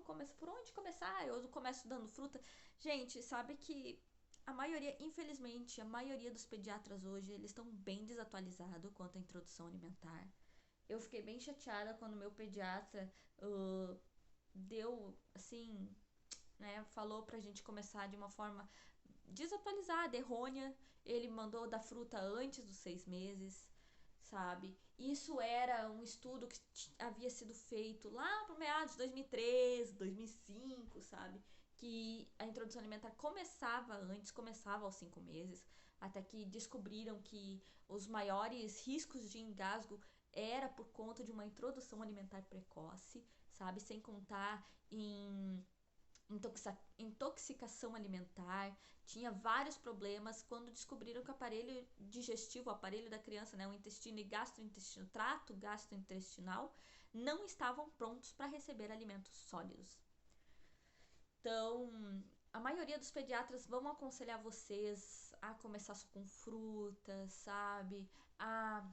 por onde começar? Eu começo dando fruta. Gente, sabe que a maioria, infelizmente, a maioria dos pediatras hoje, eles estão bem desatualizados quanto à introdução alimentar. Eu fiquei bem chateada quando meu pediatra deu, assim, né, falou pra gente começar de uma forma desatualizada, errônea. Ele mandou dar fruta antes dos 6 meses, sabe? Isso era um estudo que havia sido feito lá por meados de 2013, 2005, sabe? Que a introdução alimentar começava antes, começava aos 5 meses, até que descobriram que os maiores riscos de engasgo era por conta de uma introdução alimentar precoce, sabe? Sem contar em intoxicação alimentar, tinha vários problemas quando descobriram que o aparelho digestivo, o aparelho da criança, né, o intestino e gastrointestino, trato gastrointestinal, não estavam prontos para receber alimentos sólidos. Então, a maioria dos pediatras vão aconselhar vocês a começar só com frutas, sabe? A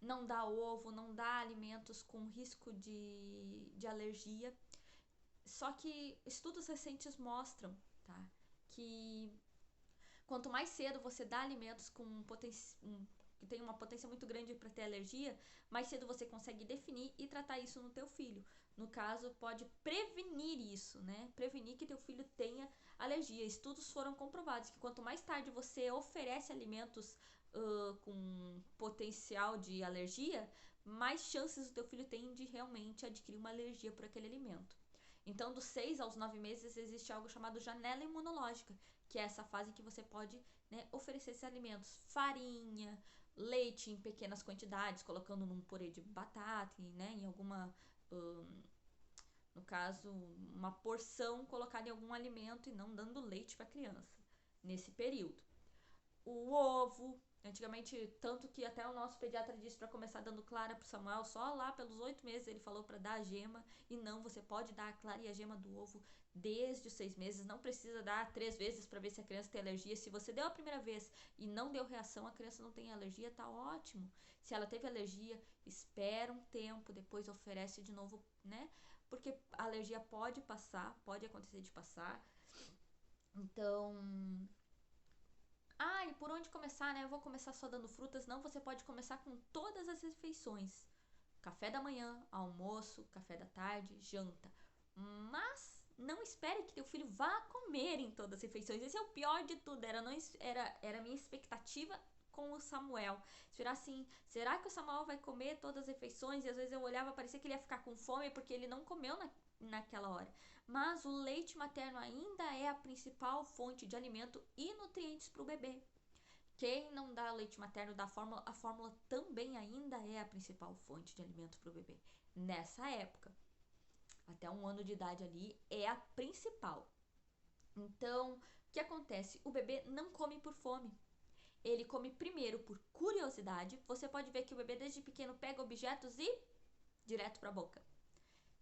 não dar ovo, não dar alimentos com risco de alergia. Só que estudos recentes mostram, tá, que quanto mais cedo você dá alimentos que tem uma potência muito grande para ter alergia, mais cedo você consegue definir e tratar isso no teu filho. No caso, pode prevenir isso, né? Prevenir que teu filho tenha alergia. Estudos foram comprovados que quanto mais tarde você oferece alimentos com potencial de alergia, mais chances o teu filho tem de realmente adquirir uma alergia por aquele alimento. Então, dos 6 aos 9 meses, existe algo chamado janela imunológica, que é essa fase em que você pode, né, oferecer esses alimentos. Farinha, leite em pequenas quantidades, colocando num purê de batata, né, em alguma, no caso, uma porção colocada em algum alimento e não dando leite para a criança nesse período. O ovo, antigamente, tanto que até o nosso pediatra disse para começar dando clara pro Samuel, só lá pelos 8 meses ele falou para dar a gema, e não, você pode dar a clara e a gema do ovo desde os 6 meses, não precisa dar 3 vezes para ver se a criança tem alergia. Se você deu a primeira vez e não deu reação, a criança não tem alergia, tá ótimo. Se ela teve alergia, espera um tempo, depois oferece de novo, né? Porque a alergia pode passar, pode acontecer de passar. Então, e por onde começar, né? Eu vou começar só dando frutas. Não, você pode começar com todas as refeições. Café da manhã, almoço, café da tarde, janta. Mas não espere que teu filho vá comer em todas as refeições. Esse é o pior de tudo. Era a minha expectativa com o Samuel. Esperar assim, será que o Samuel vai comer todas as refeições? E às vezes eu olhava, parecia que ele ia ficar com fome porque ele não comeu naquela hora. Mas o leite materno ainda é a principal fonte de alimento e nutrientes para o bebê. Quem não dá leite materno da fórmula, a fórmula também ainda é a principal fonte de alimento para o bebê. Nessa época, até 1 ano de idade ali, é a principal. Então, o que acontece? O bebê não come por fome. Ele come primeiro por curiosidade. Você pode ver que o bebê desde pequeno pega objetos e direto para a boca.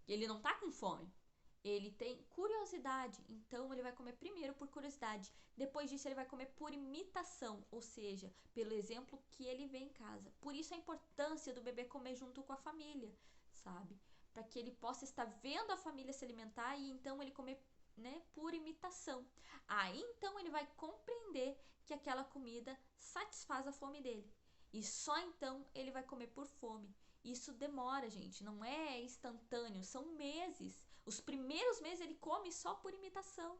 Ele não tá com fome. Ele tem curiosidade, então ele vai comer primeiro por curiosidade. Depois disso, ele vai comer por imitação, ou seja, pelo exemplo que ele vê em casa. Por isso a importância do bebê comer junto com a família, sabe? Para que ele possa estar vendo a família se alimentar e então ele comer, né, por imitação. Aí então ele vai compreender que aquela comida satisfaz a fome dele. E só então ele vai comer por fome. Isso demora, gente, não é instantâneo, são meses. Os primeiros meses ele come só por imitação.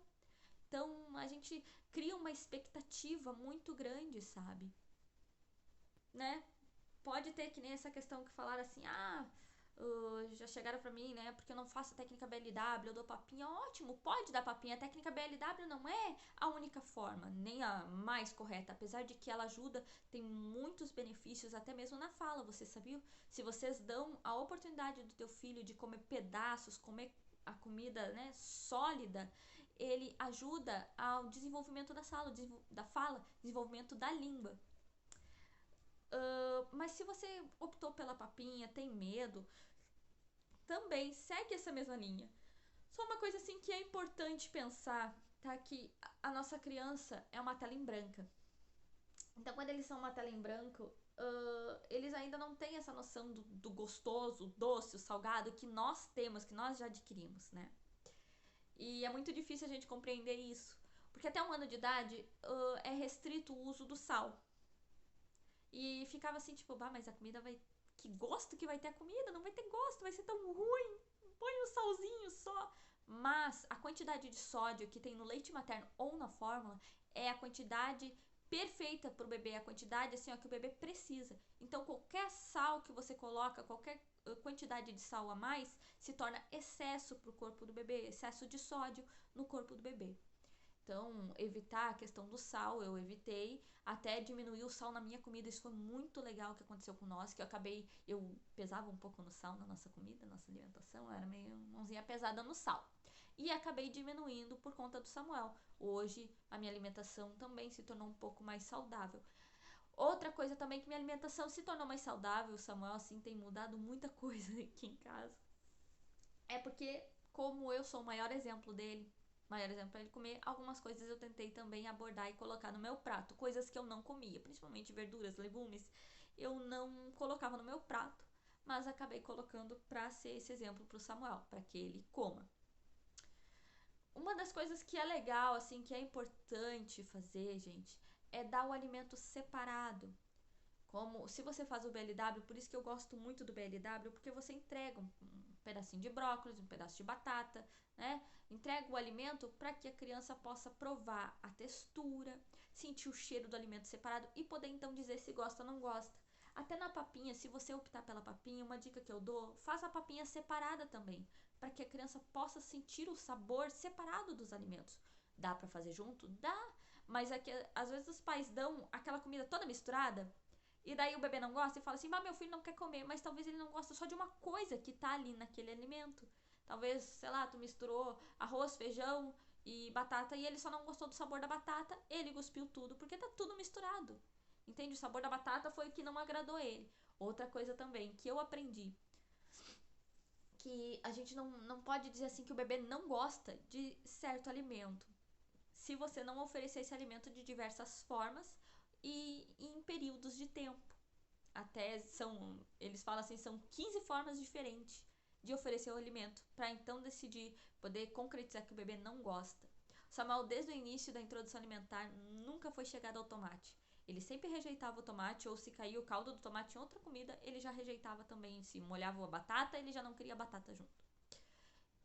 Então a gente cria uma expectativa muito grande, sabe? Né? Pode ter que nem essa questão que falaram assim, já chegaram pra mim, né? Porque eu não faço a técnica BLW, eu dou papinha. Ótimo, pode dar papinha. A técnica BLW não é a única forma, nem a mais correta. Apesar de que ela ajuda, tem muitos benefícios, até mesmo na fala, você sabia? Se vocês dão a oportunidade do teu filho de comer pedaços, comer a comida, né, sólida, ele ajuda ao desenvolvimento da fala, desenvolvimento da língua. Mas se você optou pela papinha, tem medo, também segue essa mesma linha. Só uma coisa assim que é importante pensar, tá? Que a nossa criança é uma tela em branca. Então, quando eles são uma tela em branco, eles ainda não têm essa noção do gostoso, o doce, o salgado que nós temos, que nós já adquirimos, né? E é muito difícil a gente compreender isso. Porque até 1 ano de idade é restrito o uso do sal. E ficava assim, tipo, mas a comida vai... Que gosto que vai ter a comida? Não vai ter gosto, vai ser tão ruim. Põe um salzinho só. Mas a quantidade de sódio que tem no leite materno ou na fórmula é a quantidade perfeita pro bebê, a quantidade assim, ó, que o bebê precisa. Então qualquer sal que você coloca, qualquer quantidade de sal a mais, se torna excesso pro corpo do bebê, excesso de sódio no corpo do bebê. Então, evitar a questão do sal, eu evitei, até diminuir o sal na minha comida. Isso foi muito legal que aconteceu com nós, que eu pesava um pouco no sal na nossa comida, nossa alimentação, eu era meio mãozinha pesada no sal. E acabei diminuindo por conta do Samuel. Hoje, a minha alimentação também se tornou um pouco mais saudável. Outra coisa também que minha alimentação se tornou mais saudável, o Samuel, assim, tem mudado muita coisa aqui em casa. É porque, como eu sou o maior exemplo dele, para ele comer, algumas coisas eu tentei também abordar e colocar no meu prato, coisas que eu não comia, principalmente verduras, legumes, eu não colocava no meu prato, mas acabei colocando para ser esse exemplo para o Samuel, para que ele coma. Uma das coisas que é legal, assim, que é importante fazer, gente, é dar o alimento separado. Como se você faz o BLW, por isso que eu gosto muito do BLW, porque você entrega um pedacinho de brócolis, um pedaço de batata, né? Entrega o alimento para que a criança possa provar a textura, sentir o cheiro do alimento separado e poder então dizer se gosta ou não gosta. Até na papinha, se você optar pela papinha, uma dica que eu dou, faz a papinha separada também, para que a criança possa sentir o sabor separado dos alimentos. Dá para fazer junto? Dá, mas é que às vezes os pais dão aquela comida toda misturada e daí o bebê não gosta e fala assim, meu filho não quer comer, mas talvez ele não gosta só de uma coisa que tá ali naquele alimento. Talvez, sei lá, tu misturou arroz, feijão e batata e ele só não gostou do sabor da batata, ele cuspiu tudo, porque tá tudo misturado. Entende? O sabor da batata foi o que não agradou ele. Outra coisa também que eu aprendi, que a gente não pode dizer assim que o bebê não gosta de certo alimento. Se você não oferecer esse alimento de diversas formas e em períodos de tempo. Até eles falam assim, são 15 formas diferentes de oferecer o alimento, para então decidir, poder concretizar que o bebê não gosta. O Samuel, desde o início da introdução alimentar, nunca foi chegado ao tomate. Ele sempre rejeitava o tomate, ou se caía o caldo do tomate em outra comida, ele já rejeitava também. Se molhava a batata, ele já não queria batata junto.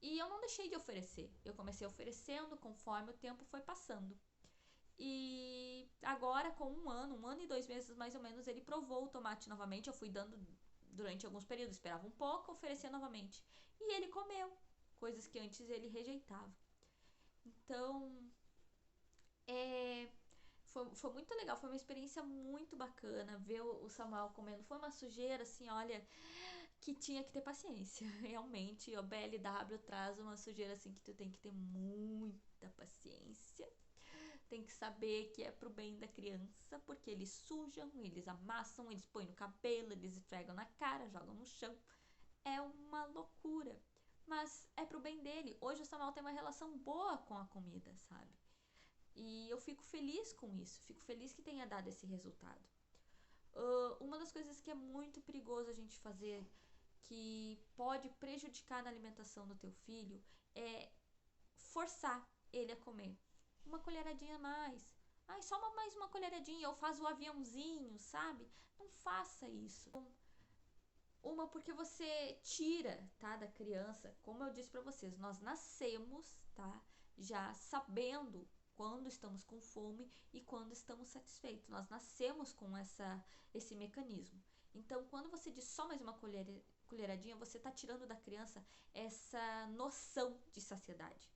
E eu não deixei de oferecer. Eu comecei oferecendo conforme o tempo foi passando. E agora, com 1 ano e 2 meses mais ou menos, ele provou o tomate novamente. Eu fui dando durante alguns períodos, esperava um pouco, oferecia novamente. E ele comeu, coisas que antes ele rejeitava. Então, foi muito legal, foi uma experiência muito bacana ver o Samuel comendo. Foi uma sujeira, assim, olha, que tinha que ter paciência. Realmente, o BLW traz uma sujeira, assim, que tu tem que ter muita paciência. Tem que saber que é pro bem da criança, porque eles sujam, eles amassam, eles põem no cabelo, eles esfregam na cara, jogam no chão. É uma loucura. Mas é pro bem dele. Hoje o Samuel tem uma relação boa com a comida, sabe? E eu fico feliz com isso. Fico feliz que tenha dado esse resultado. Uma das coisas que é muito perigoso a gente fazer, que pode prejudicar na alimentação do teu filho, é forçar ele a comer. Uma colheradinha a mais. Ai, só mais uma colheradinha, eu faço o aviãozinho, sabe? Não faça isso. Uma, porque você tira, tá, da criança, como eu disse pra vocês, nós nascemos, tá, já sabendo quando estamos com fome e quando estamos satisfeitos. Nós nascemos com esse mecanismo. Então, quando você diz só mais uma colheradinha, você tá tirando da criança essa noção de saciedade.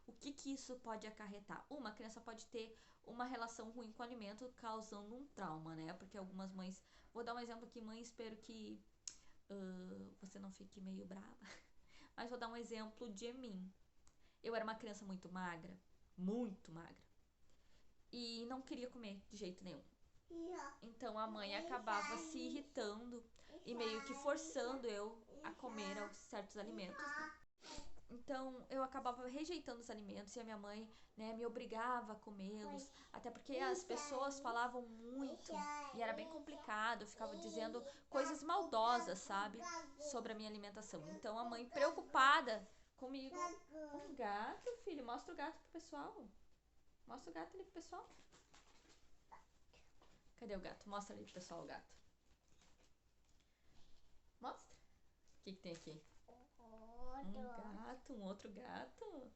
O que isso pode acarretar? A criança pode ter uma relação ruim com o alimento, causando um trauma, né? Porque algumas mães... Vou dar um exemplo aqui, mãe, espero que você não fique meio brava. Mas vou dar um exemplo de mim. Eu era uma criança muito magra, muito magra. E não queria comer de jeito nenhum. Então a mãe acabava se irritando e meio que forçando eu a comer certos alimentos, né? Então eu acabava rejeitando os alimentos e a minha mãe, né, me obrigava a comê-los, até porque as pessoas falavam muito e era bem complicado, eu ficava dizendo coisas maldosas, sabe, sobre a minha alimentação. Então a mãe, preocupada comigo um gato, filho. Mostra o gato pro pessoal. Mostra o gato ali pro pessoal. Cadê o gato? Mostra ali pro pessoal o gato. Mostra. O que tem aqui? Um gato, um outro gato.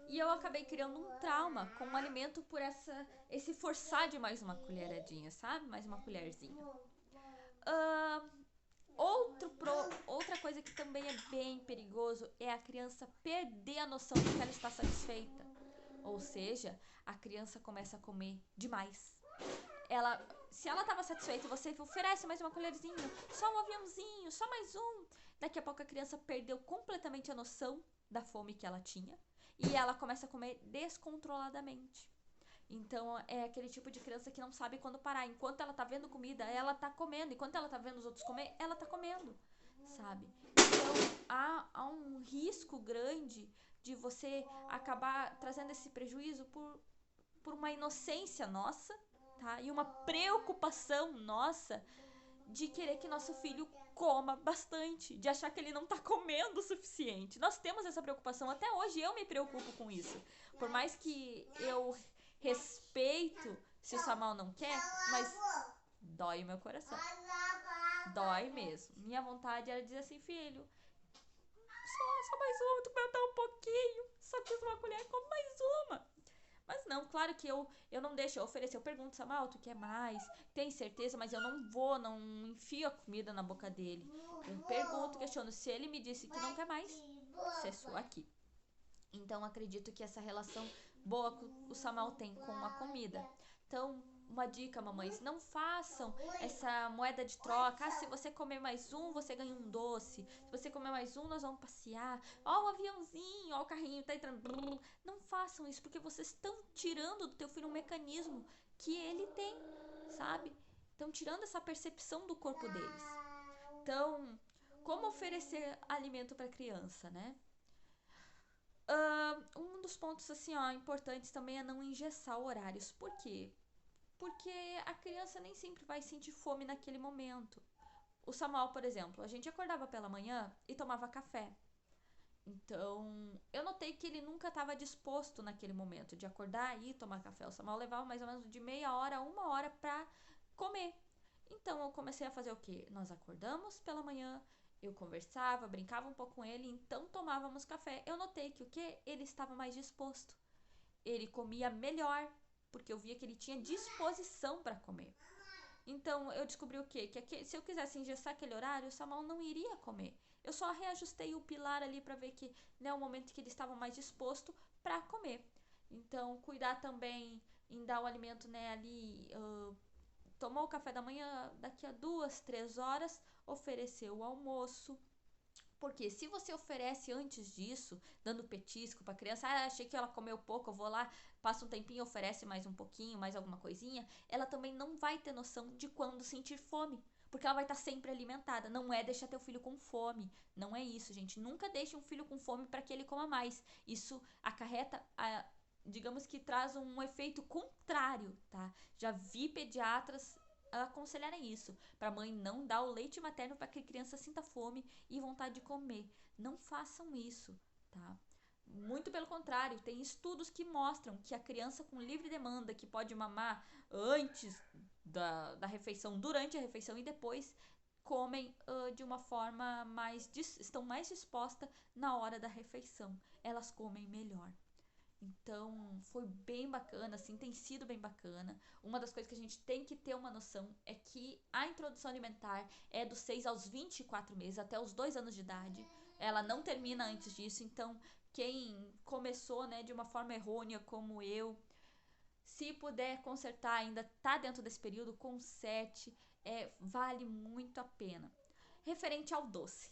E eu acabei criando um trauma com o alimento por esse forçar de mais uma colheradinha, sabe? Mais uma colherzinha. Outra coisa que também é bem perigoso é a criança perder a noção de que ela está satisfeita. Ou seja, a criança começa a comer demais. Se ela estava satisfeita e você oferece mais uma colherzinha, só um aviãozinho, só mais um, daqui a pouco a criança perdeu completamente a noção da fome que ela tinha e ela começa a comer descontroladamente. Então, é aquele tipo de criança que não sabe quando parar. Enquanto ela tá vendo comida, ela tá comendo. Enquanto ela tá vendo os outros comer, ela tá comendo, sabe? Então, há um risco grande de você acabar trazendo esse prejuízo por uma inocência nossa, tá? E uma preocupação nossa de querer que nosso filho coma bastante, de achar que ele não tá comendo o suficiente. Nós temos essa preocupação. Até hoje eu me preocupo com isso. Por mais que eu respeito se o Samuel não quer, mas dói o meu coração. Dói mesmo. Minha vontade era dizer assim, filho, só mais uma, tu comeu tão um pouquinho, só quis uma colher, come mais uma. Mas não, claro que eu não deixo, eu oferecer, eu pergunto, Samuel, tu quer mais? Tem certeza? Mas eu não enfio a comida na boca dele. Eu pergunto, questiono, se ele me disse que não quer mais, cessou aqui. Então, acredito que essa relação boa que o Samuel tem com a comida. Então, uma dica, mamães, não façam essa moeda de troca. Se você comer mais um, você ganha um doce. Se você comer mais um, nós vamos passear. Ó o aviãozinho, ó o carrinho, tá entrando. Não façam isso, porque vocês estão tirando do teu filho um mecanismo que ele tem, sabe? Estão tirando essa percepção do corpo deles. Então, como oferecer alimento para criança, né? Um dos pontos assim, importantes também é não engessar horários. Por quê? Porque a criança nem sempre vai sentir fome naquele momento. O Samuel, por exemplo, a gente acordava pela manhã e tomava café. Então, eu notei que ele nunca estava disposto naquele momento de acordar e tomar café. O Samuel levava mais ou menos de meia hora a uma hora para comer. Então, eu comecei a fazer o quê? Nós acordamos pela manhã, eu conversava, brincava um pouco com ele, então tomávamos café. Eu notei que o quê? Ele estava mais disposto. Ele comia melhor, porque eu via que ele tinha disposição para comer. Então, eu descobri o quê? Que se eu quisesse engessar aquele horário, o Samuel não iria comer. Eu só reajustei o pilar ali para ver que, né, o momento que ele estava mais disposto para comer. Então, cuidar também em dar o alimento, né, ali, tomou o café da manhã, daqui a 2, 3 horas, ofereceu o almoço. Porque se você oferece antes disso, dando petisco pra criança, achei que ela comeu pouco, eu vou lá, passa um tempinho, oferece mais um pouquinho, mais alguma coisinha, ela também não vai ter noção de quando sentir fome. Porque ela vai estar sempre alimentada. Não é deixar teu filho com fome. Não é isso, gente. Nunca deixe um filho com fome para que ele coma mais. Isso acarreta, digamos que traz um efeito contrário, tá? Já vi pediatras aconselharem isso, para a mãe não dar o leite materno para que a criança sinta fome e vontade de comer. Não façam isso, tá? Muito pelo contrário, tem estudos que mostram que a criança com livre demanda, que pode mamar antes da refeição, durante a refeição e depois, comem de uma forma estão mais dispostas na hora da refeição. Elas comem melhor. Então, foi bem bacana, assim, tem sido bem bacana. Uma das coisas que a gente tem que ter uma noção é que a introdução alimentar é dos 6 aos 24 meses, até os 2 anos de idade. Ela não termina antes disso, então quem começou, né, de uma forma errônea como eu, se puder consertar, ainda tá dentro desse período, conserte, vale muito a pena. Referente ao doce.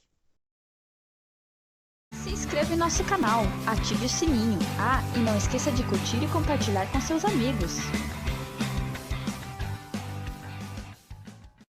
Se inscreva em nosso canal, ative o sininho. E não esqueça de curtir e compartilhar com seus amigos.